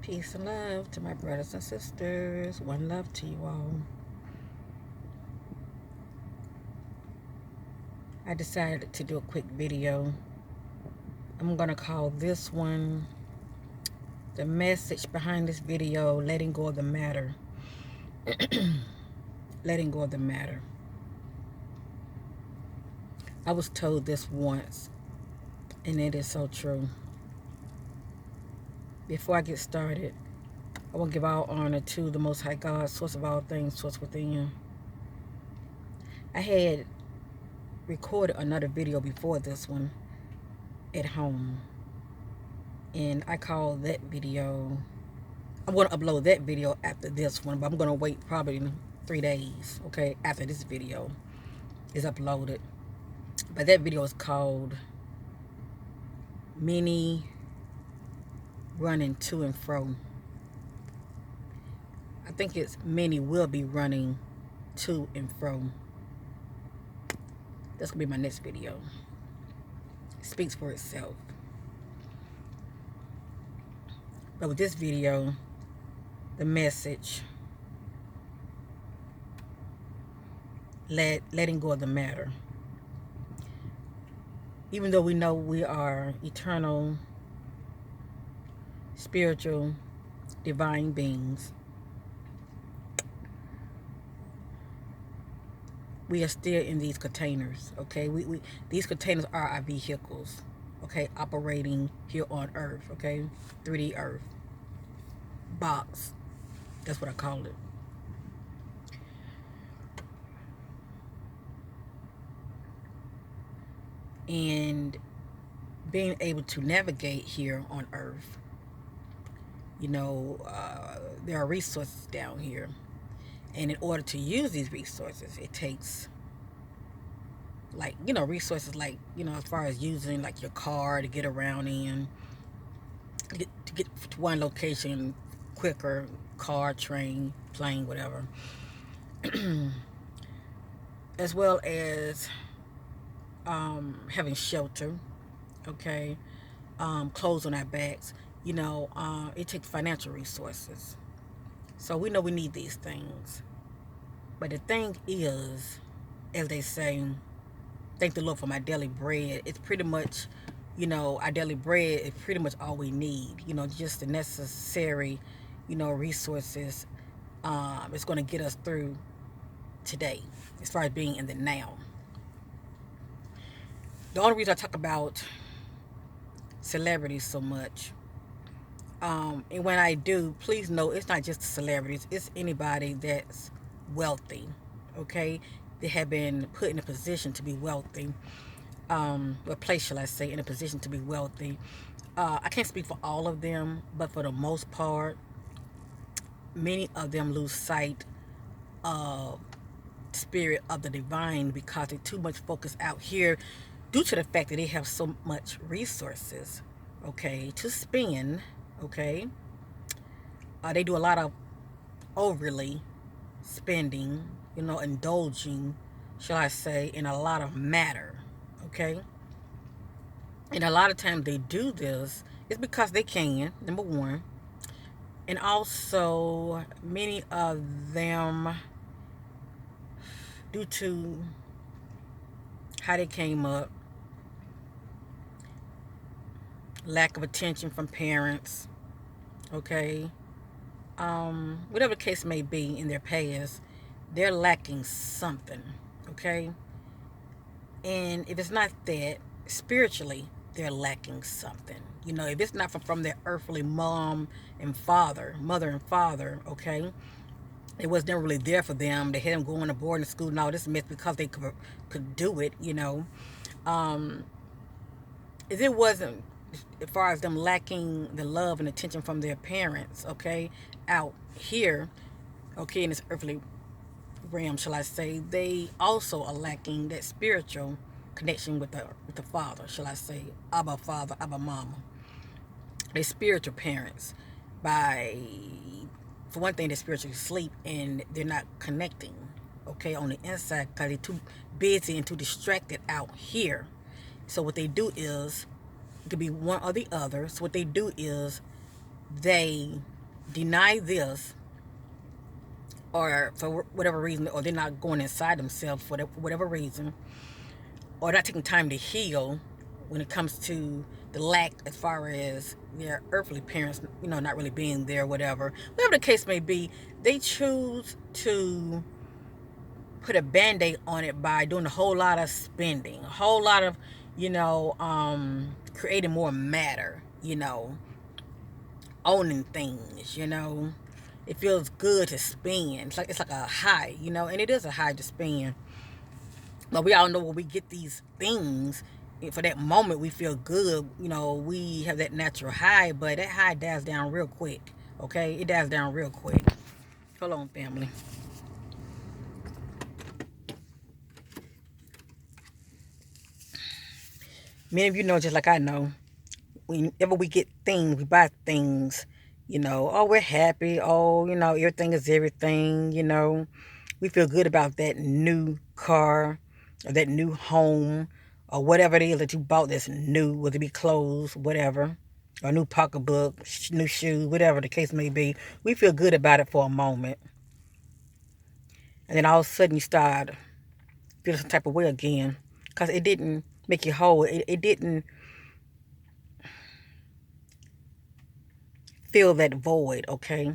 Peace and love to my brothers and sisters. One love to you all. I decided to do a quick video. I'm going to call this one the message behind this video, letting go of the matter. Letting go of the matter. I was told this once, and it is so true. Before I get started, I want to give all honor to the Most High God, source of all things, source within. I had recorded another video before this one at home, and I called that video, I'm going to upload that video after this one, but I'm going to wait probably 3 days, okay, after this video is uploaded. But that video is called Many Running To and Fro. I think it's many will be running to and fro. That's going to be my next video. It speaks for itself. But with this video, the message, letting go of the matter. Even though we know we are eternal, spiritual, divine beings, we are still in these containers, okay? These containers are our vehicles, okay, operating here on Earth, okay? 3D Earth. Box. That's what I call it. And being able to navigate here on Earth, you know, there are resources down here. And in order to use these resources, it takes, like, you know, resources like, you know, as far as using like your car to get around in, to get to one location quicker, car, train, plane, whatever. As well as having shelter, okay, clothes on our backs. You know, it takes financial resources. So we know we need these things. But the thing is, as they say, thank the Lord for my daily bread. It's pretty much, you know, our daily bread is pretty much all we need. You know, just the necessary, you know, resources. It's going to get us through today, as far as being in the now. The only reason I talk about celebrities so much, and when I do, please know it's not just the celebrities, it's anybody that's wealthy, okay? They have been put in a position to be wealthy, what place shall I say, in a position to be wealthy. I can't speak for all of them, but for the most part, many of them lose sight of spirit of the divine because they too much focus out here due to the fact that they have so much resources, okay, to spend, okay. They do a lot of overly spending, you know, indulging, shall I say, in a lot of matter, okay. And a lot of times they do this is because they can, number one. And also, many of them, due to how they came up, lack of attention from parents, okay, whatever the case may be in their past, they're lacking something, okay. And if it's not that, spiritually, they're lacking something. You know, if it's not from their earthly mother and father, okay, it was never really there for them. They had them going to boarding school and all this mess because they could do it, you know. If it wasn't, as far as them lacking the love and attention from their parents, okay, out here, okay, in this earthly realm, shall I say, they also are lacking that spiritual connection with the father, shall I say, Abba Father, Abba Mama. They're spiritual parents. For one thing, they're spiritually asleep and they're not connecting, okay, on the inside because they're too busy and too distracted out here. So what they do is, it could be one or the other. So what they do is they deny this, or for whatever reason, or they're not going inside themselves for whatever reason, or not taking time to heal when it comes to the lack as far as their earthly parents, not really being there, whatever the case may be, they choose to put a band-aid on it by doing a whole lot of spending, a whole lot of, creating more matter, owning things. It feels good to spend. It's like a high, and it is a high to spend. But we all know when we get these things, for that moment we feel good. We have that natural high, but that high dies down real quick. Okay, it dies down real quick. Hold on, family. Many of you know, just like I know, whenever we get things, we buy things, oh, we're happy. Oh, everything is everything. We feel good about that new car or that new home or whatever it is that you bought that's new, whether it be clothes, whatever, or a new pocketbook, new shoes, whatever the case may be. We feel good about it for a moment. And then all of a sudden you start feeling some type of way again because it didn't make you whole. It didn't fill that void, okay,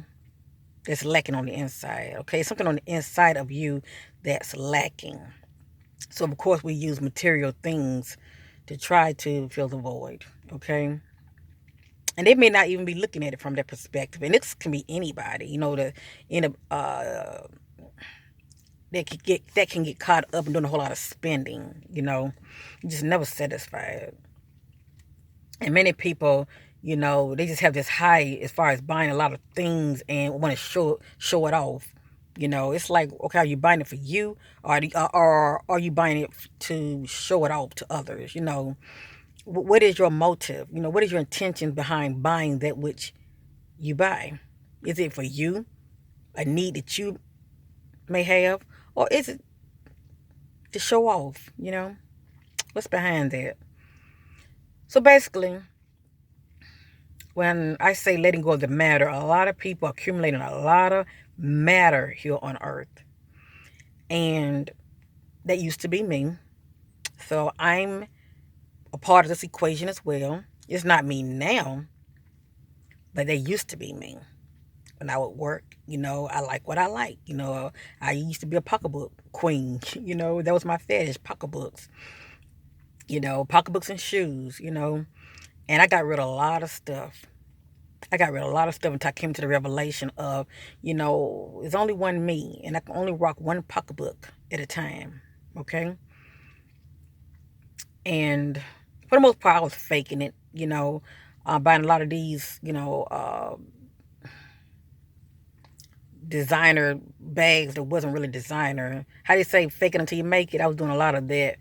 that's lacking on the inside, okay? Something on the inside of you that's lacking. So, of course, we use material things to try to fill the void, okay? And they may not even be looking at it from that perspective. And this can be anybody, that can get caught up in doing a whole lot of spending, You just never satisfied. And many people, they just have this high as far as buying a lot of things and want to show it off. It's like, okay, are you buying it for you, or are you buying it to show it off to others? What is your motive? What is your intention behind buying that which you buy? Is it for you, a need that you may have, or is it to show off? What's behind that? So basically, when I say letting go of the matter, a lot of people are accumulating a lot of matter here on earth. And that used to be me. So I'm a part of this equation as well. It's not me now, but they used to be me. When I would work, I like what I like. I used to be a pocketbook queen. That was my fetish, pocketbooks. Pocketbooks and shoes, And I got rid of a lot of stuff. Until I came to the revelation of, there's only one me, and I can only rock one pocketbook at a time. Okay? And for the most part, I was faking it, buying a lot of these, designer bags that wasn't really designer. How do you say fake it until you make it? I was doing a lot of that.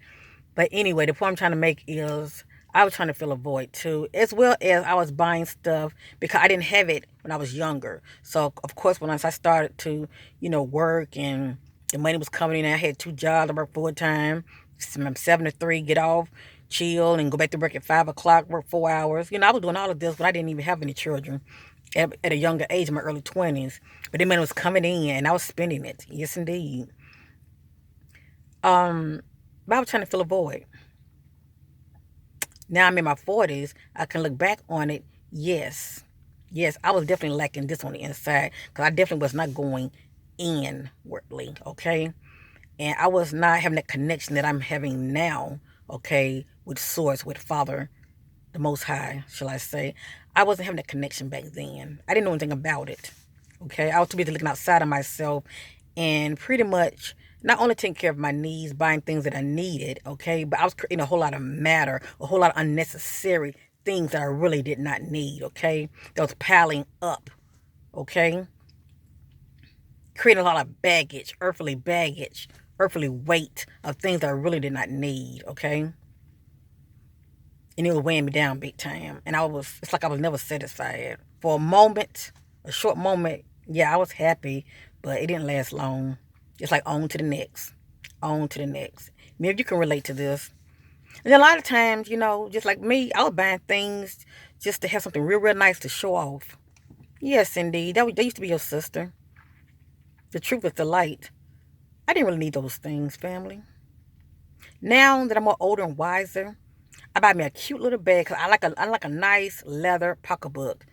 But anyway, the point I'm trying to make is I was trying to fill a void too, as well as I was buying stuff because I didn't have it when I was younger. So, of course, once I started to, work and the money was coming in, I had 2 jobs. I worked full time, from 7 to 3, get off, chill, and go back to work at 5 o'clock, work 4 hours. I was doing all of this, but I didn't even have any children at a younger age, in my early 20s. But the money was coming in and I was spending it. Yes, indeed. But I was trying to fill a void. Now I'm in my 40s. I can look back on it. Yes. Yes, I was definitely lacking this on the inside because I definitely was not going inwardly, okay? And I was not having that connection that I'm having now, okay, with Source, with Father, the Most High, shall I say. I wasn't having that connection back then. I didn't know anything about it, okay? I was too busy looking outside of myself and pretty much not only taking care of my needs, buying things that I needed, okay, but I was creating a whole lot of matter, a whole lot of unnecessary things that I really did not need, okay, that was piling up, okay, creating a lot of baggage, earthly weight of things that I really did not need, okay, and it was weighing me down big time, and it's like I was never satisfied. For a moment, a short moment, yeah, I was happy, but it didn't last long. It's like on to the next, on to the next. Maybe you can relate to this. And a lot of times, just like me, I was buying things just to have something real, real nice to show off. Yes, indeed. That used to be your sister. The truth is the light. I didn't really need those things, family. Now that I'm more older and wiser, I buy me a cute little bag because I like a nice leather pocketbook.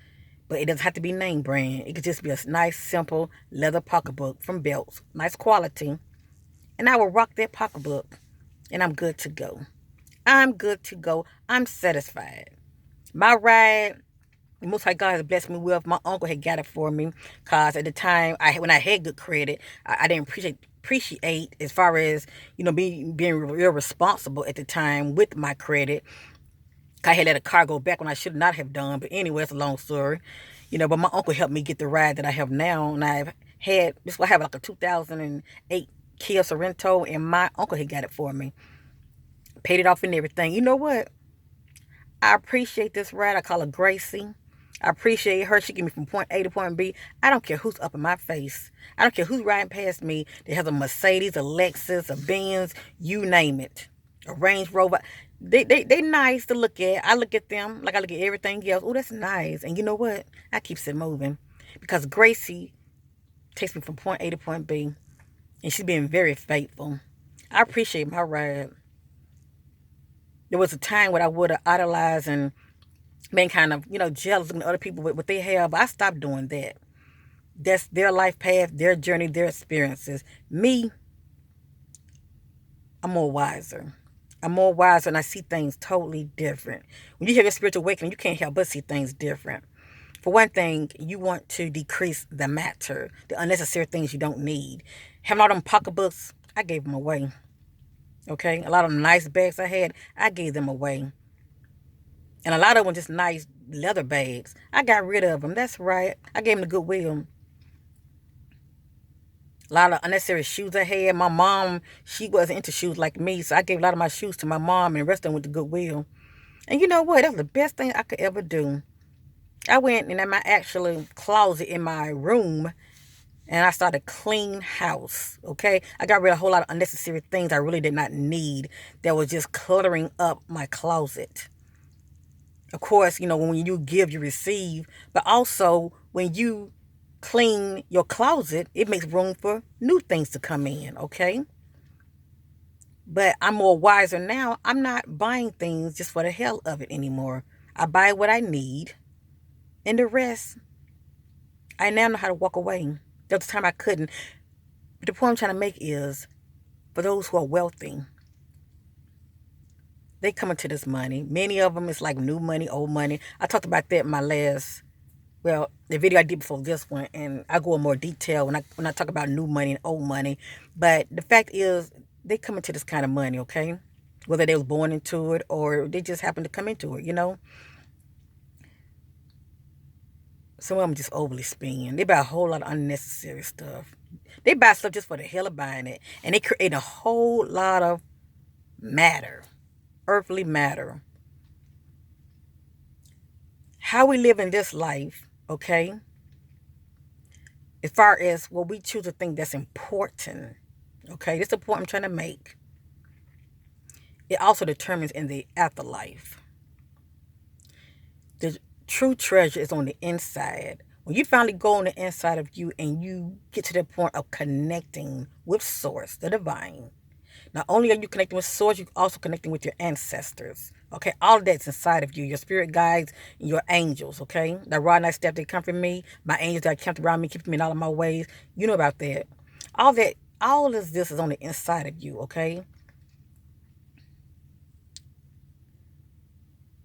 But it doesn't have to be name brand. It could just be a nice, simple leather pocketbook from Belts. Nice quality. And I will rock that pocketbook. And I'm good to go. I'm good to go. I'm satisfied. My ride, the Most High God has blessed me with. My uncle had got it for me. Because at the time, when I had good credit, I didn't appreciate as far as, being real responsible at the time with my credit. I had let a car go back when I should not have done. But anyway, it's a long story. But my uncle helped me get the ride that I have now. And I have like a 2008 Kia Sorento. And my uncle had got it for me. Paid it off and everything. You know what? I appreciate this ride. I call her Gracie. I appreciate her. She get me from point A to point B. I don't care who's up in my face. I don't care who's riding past me that has a Mercedes, a Lexus, a Benz, you name it. A Range Rover. They nice to look at. I look at them like I look at everything else. Oh, that's nice. And you know what? I keep it moving. Because Gracie takes me from point A to point B. And she's being very faithful. I appreciate my ride. There was a time when I would have idolized and been kind of, jealous of other people with what they have. But I stopped doing that. That's their life path, their journey, their experiences. Me, I'm more wiser. I'm more wiser and I see things totally different. When you have your spiritual awakening, you can't help but see things different. For one thing, you want to decrease the matter, the unnecessary things you don't need. Having all them pocketbooks, I gave them away. Okay? A lot of them nice bags I had, I gave them away. And a lot of them just nice leather bags. I got rid of them. That's right. I gave them to Goodwill. A lot of unnecessary shoes I had. My mom, she wasn't into shoes like me, so I gave a lot of my shoes to my mom, and the rest of them went to Goodwill. And you know what? That was the best thing I could ever do. I went in my actual closet in my room, and I started clean house. Okay, I got rid of a whole lot of unnecessary things I really did not need that was just cluttering up my closet. Of course, when you give, you receive, but also when you clean your closet, it makes room for new things to come in, okay? But I'm more wiser now. I'm not buying things just for the hell of it anymore. I buy what I need, and the rest, I now know how to walk away. There was a time I couldn't. But the point I'm trying to make is, for those who are wealthy, they come into this money. Many of them is like new money, old money. I talked about that in my the video I did before this one, and I go in more detail when I talk about new money and old money. But the fact is, they come into this kind of money, okay? Whether they was born into it or they just happen to come into it. Some of them just overly spend. They buy a whole lot of unnecessary stuff. They buy stuff just for the hell of buying it, and they create a whole lot of matter, earthly matter. How we live in this life, okay? As far as what we choose to think that's important, okay? This is the point I'm trying to make. It also determines in the afterlife. The true treasure is on the inside. When you finally go on the inside of you and you get to the point of connecting with Source, the divine, not only are you connecting with Source, you're also connecting with your ancestors. Okay, all of that's inside of you, your spirit guides and your angels. Okay, that rod and that step, they comfort me. My angels that kept around me, keeping me in all of my ways. You know about that. All of this is on the inside of you. Okay,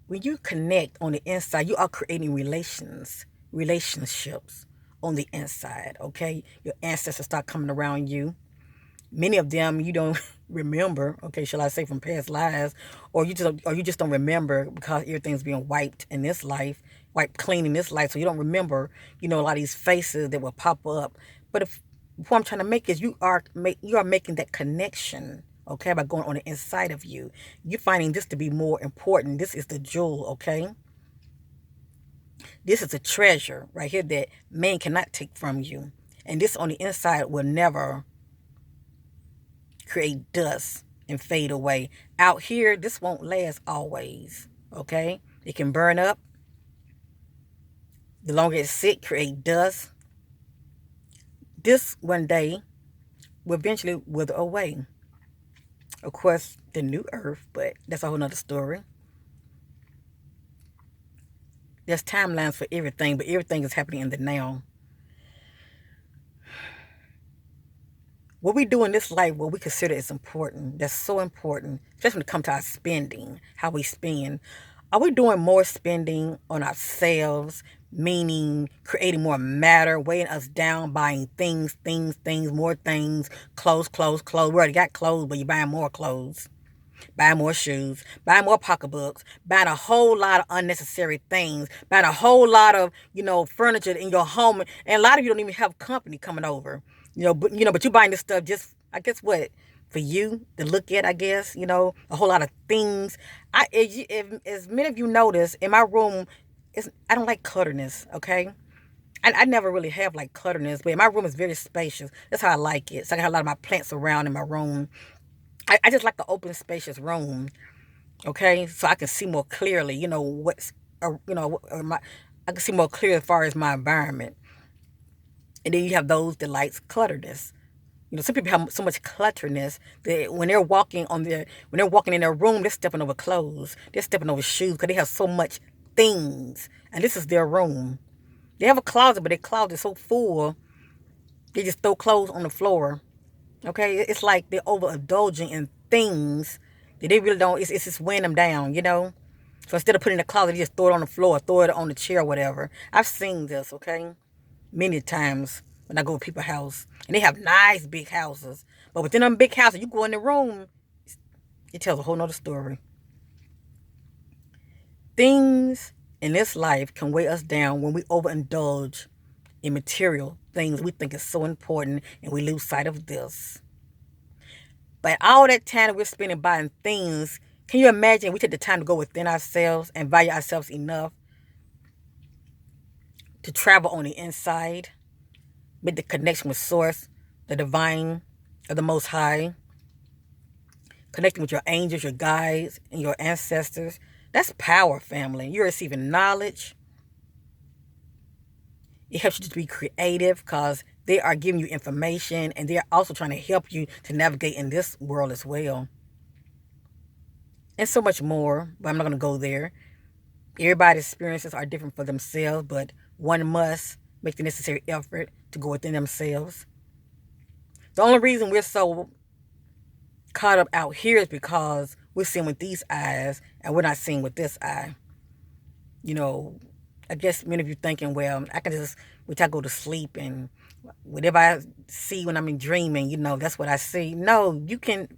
when you connect on the inside, you are creating relationships on the inside. Okay, your ancestors start coming around you. Many of them you don't remember, okay, shall I say, from past lives, or you just don't remember because everything's being wiped in this life, wiped clean in this life, so you don't remember, a lot of these faces that will pop up. But what I'm trying to make is you are making that connection, okay, by going on the inside of you. You're finding this to be more important. This is the jewel, okay? This is a treasure right here that man cannot take from you. And this on the inside will never create dust and fade away. Out here, this won't last always, okay? It can burn up. The longer it sit, create dust. This one day will eventually wither away. Of course, the new earth, but that's a whole nother story. There's timelines for everything, but everything is happening in the now. What we do in this life, what we consider is important, that's so important, especially when it comes to our spending, how we spend. Are we doing more spending on ourselves, meaning creating more matter, weighing us down, buying things, more things, clothes? We already got clothes, but you're buying more clothes, buying more shoes, buying more pocketbooks, buying a whole lot of unnecessary things, buying a whole lot of, furniture in your home. And a lot of you don't even have company coming over. But you're buying this stuff just, I guess what, for you to look at, I guess, a whole lot of things. As many of you notice, in my room, I don't like clutterness, okay? I never really have like clutterness, but my room is very spacious. That's how I like it. So I got a lot of my plants around in my room. I just like the open, spacious room. Okay, so I can see more clearly. I can see more clear as far as my environment. And then you have those that likes clutterness. Some people have so much clutterness that when they're walking in their room, they're stepping over clothes, they're stepping over shoes because they have so much things, and this is their room. They have a closet, but their closet is so full, they just throw clothes on the floor. Okay, it's like they're overindulging in things that they really don't. It's just weighing them down, So instead of putting it in the closet, they just throw it on the floor, throw it on the chair, or whatever. I've seen this, okay, many times when I go to people's house, and they have nice big houses, but within them big houses, you go in the room, it tells a whole nother story. Things in this life can weigh us down when we overindulge in material things we think is so important, and we lose sight of this. But all that time that we're spending buying things, can you imagine we take the time to go within ourselves and value ourselves enough to travel on the inside, make the connection with Source, the divine, or the Most High, connecting with your angels, your guides, and your ancestors? That's power, family. You're receiving knowledge. It helps you to be creative because they are giving you information, and they're also trying to help you to navigate in this world as well. And so much more, but I'm not going to go there. Everybody's experiences are different for themselves, but one must make the necessary effort to go within themselves. The only reason we're so caught up out here is because we're seeing with these eyes and we're not seeing with this eye. You know, I guess many of you thinking, well, I can just wait till I go to sleep and whatever I see when I'm in dreaming, that's what I see. No, you can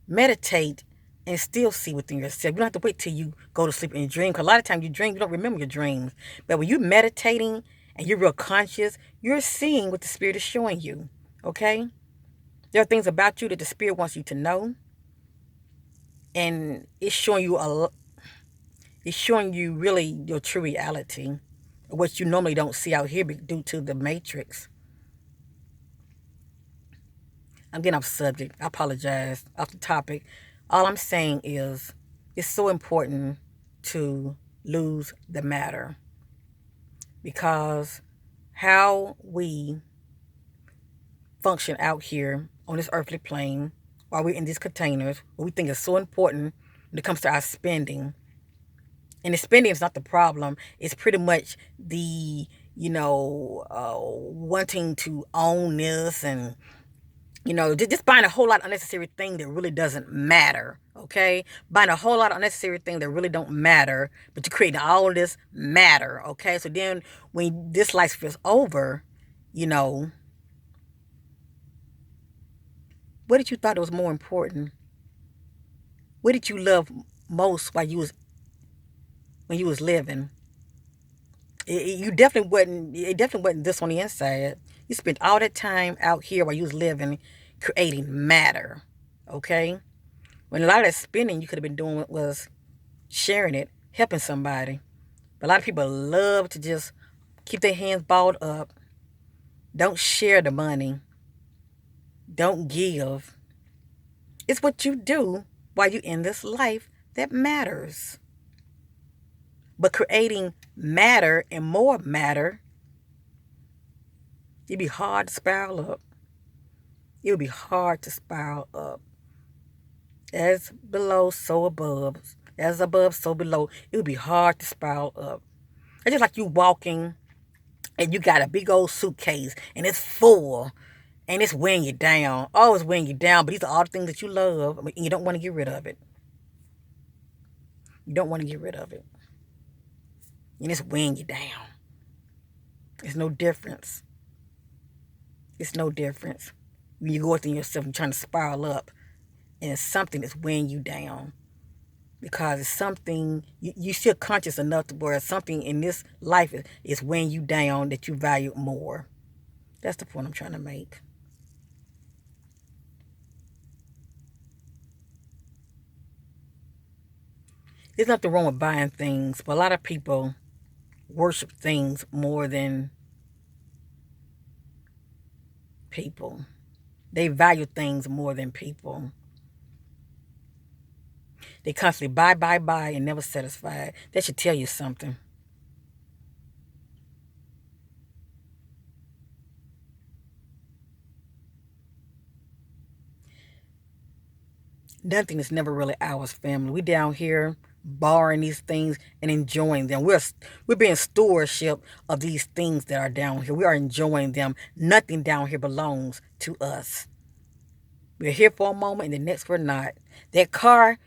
meditate and still see within yourself. You don't have to wait till you go to sleep and dream, because a lot of times you dream, you don't remember your dreams. But when you're meditating and you're real conscious, you're seeing what the Spirit is showing you. Okay? There are things about you that the Spirit wants you to know, and it's showing you it's showing you really your true reality, what you normally don't see out here due to the matrix. I'm getting off subject. I apologize. Off the topic. All I'm saying is it's so important to lose the matter, because how we function out here on this earthly plane while we're in these containers, what we think is so important when it comes to our spending. And the spending is not the problem. It's pretty much the, wanting to own this and just buying a whole lot of unnecessary thing that really doesn't matter, okay? Buying a whole lot of unnecessary thing that really don't matter, but you're creating all of this matter, okay? So then when this life feels over, what did you thought was more important? What did you love most when you was living? It definitely wasn't this on the inside. You spent all that time out here while you was living creating matter, okay? When a lot of that spending you could have been doing was sharing it, helping somebody. But a lot of people love to just keep their hands balled up, don't share the money, don't give. It's what you do while you're in this life that matters. But creating matter and more matter, it'd be hard to spiral up. It would be hard to spiral up. As below, so above. As above, so below. It would be hard to spiral up. It's just like you walking and you got a big old suitcase and it's full and it's weighing you down. Oh, it's weighing you down, but these are all the things that you love and you don't want to get rid of it. You don't want to get rid of it. And it's weighing you down. It's no difference. It's no difference. When you go within yourself and trying to spiral up and it's something that's weighing you down. Because it's something, you still conscious enough to where something in this life is weighing you down that you value more. That's the point I'm trying to make. There's nothing wrong with buying things, but a lot of people worship things more than people. They value things more than people. They constantly buy, and never satisfied. That should tell you something. Nothing is never really ours, family. We down here borrowing these things and enjoying them. We're being stewardship of these things that are down here. We are enjoying them. Nothing down here belongs to us. We're here for a moment and the next we're not. That car,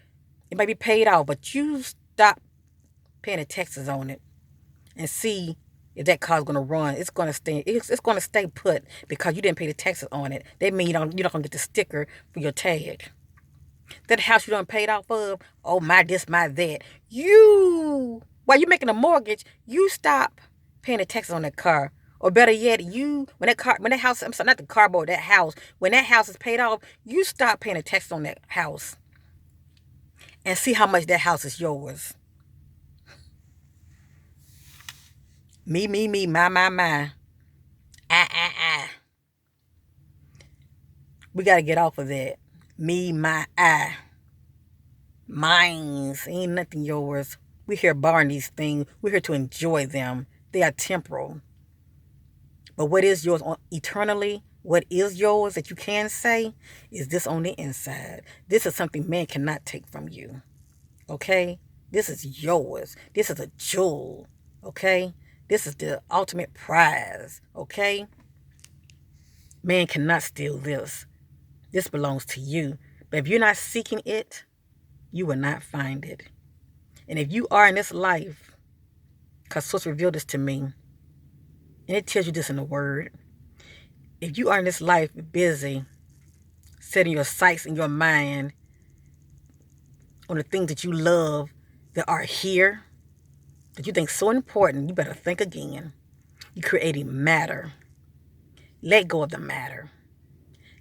it might be paid off, but you stop paying the taxes on it and see if that car's gonna run. It's gonna stay put because you didn't pay the taxes on it. That means you're not gonna get the sticker for your tag. That house you done paid off of, oh my this, my that. While you making a mortgage, you stop paying the taxes on that car. Or better yet, when that house, I'm sorry, not the car, but that house, when that house is paid off, you stop paying the taxes on that house. And see how much that house is yours. Me, my. I. We got to get off of that. Me, my, I. Mine's. Ain't nothing yours. We're here borrowing these things. We're here to enjoy them. They are temporal. But what is yours eternally, what is yours that you can say, is this on the inside. This is something man cannot take from you. Okay? This is yours. This is a jewel. Okay? This is the ultimate prize. Okay? Man cannot steal this. This belongs to you. But if you're not seeking it, you will not find it. And if you are in this life, because Source revealed this to me, and it tells you this in the Word, if you are in this life busy setting your sights in your mind on the things that you love that are here, that you think so important, you better think again. You're creating matter. Let go of the matter.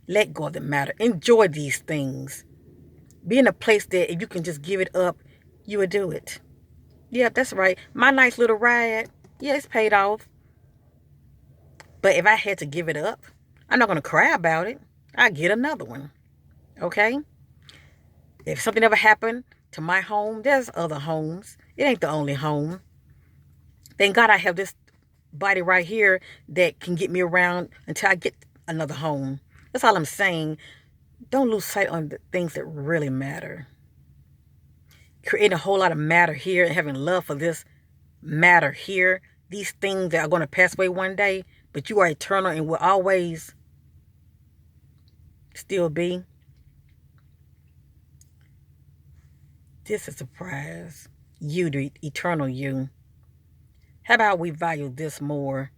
Let go of the matter. Enjoy these things. Be in a place that if you can just give it up, you would do it. Yeah, that's right. My nice little ride, yeah, it's paid off. But if I had to give it up, I'm not going to cry about it. I'll get another one. Okay? If something ever happened to my home, there's other homes. It ain't the only home. Thank God I have this body right here that can get me around until I get another home. That's all I'm saying. Don't lose sight on the things that really matter. Creating a whole lot of matter here and having love for this matter here. These things that are going to pass away one day, but you are eternal and will always still be. This is a prize. You, the eternal you. How about we value this more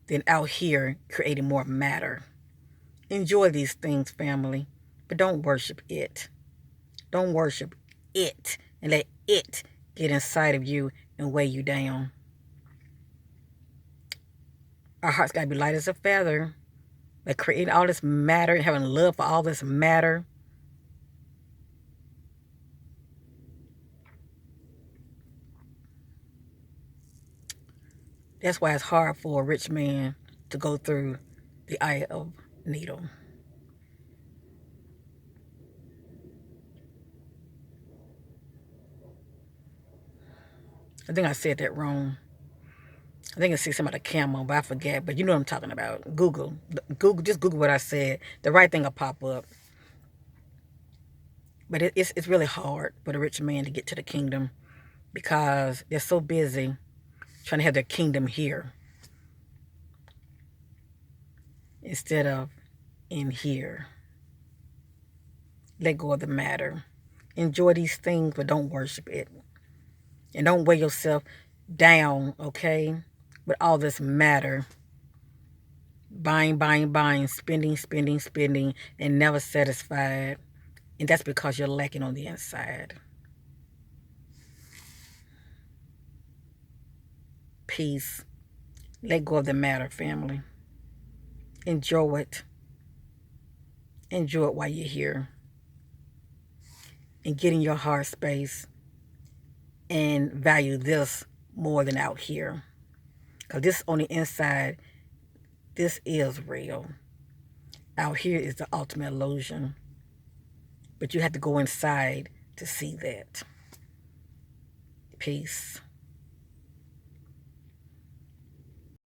than out here creating more matter? Enjoy these things, family, but don't worship it. Don't worship it and let it get inside of you and weigh you down. Our hearts got to be light as a feather. But creating all this matter and having love for all this matter. That's why it's hard for a rich man to go through the eye of needle. I think I said that wrong. I think I see some of the camel, but I forget. But you know what I'm talking about. Google, just Google what I said. The right thing will pop up. But it's really hard for the rich man to get to the kingdom because they're so busy trying to have their kingdom here instead of in here. Let go of the matter. Enjoy these things, but don't worship it. And don't weigh yourself down, okay, with all this matter. Buying, buying, buying, spending, spending, spending, and never satisfied. And that's because you're lacking on the inside. Peace. Let go of the matter, family. Enjoy it. Enjoy it while you're here. And get in your heart space and value this more than out here. Because this on the inside, this is real. Out here is the ultimate illusion. But you have to go inside to see that. Peace.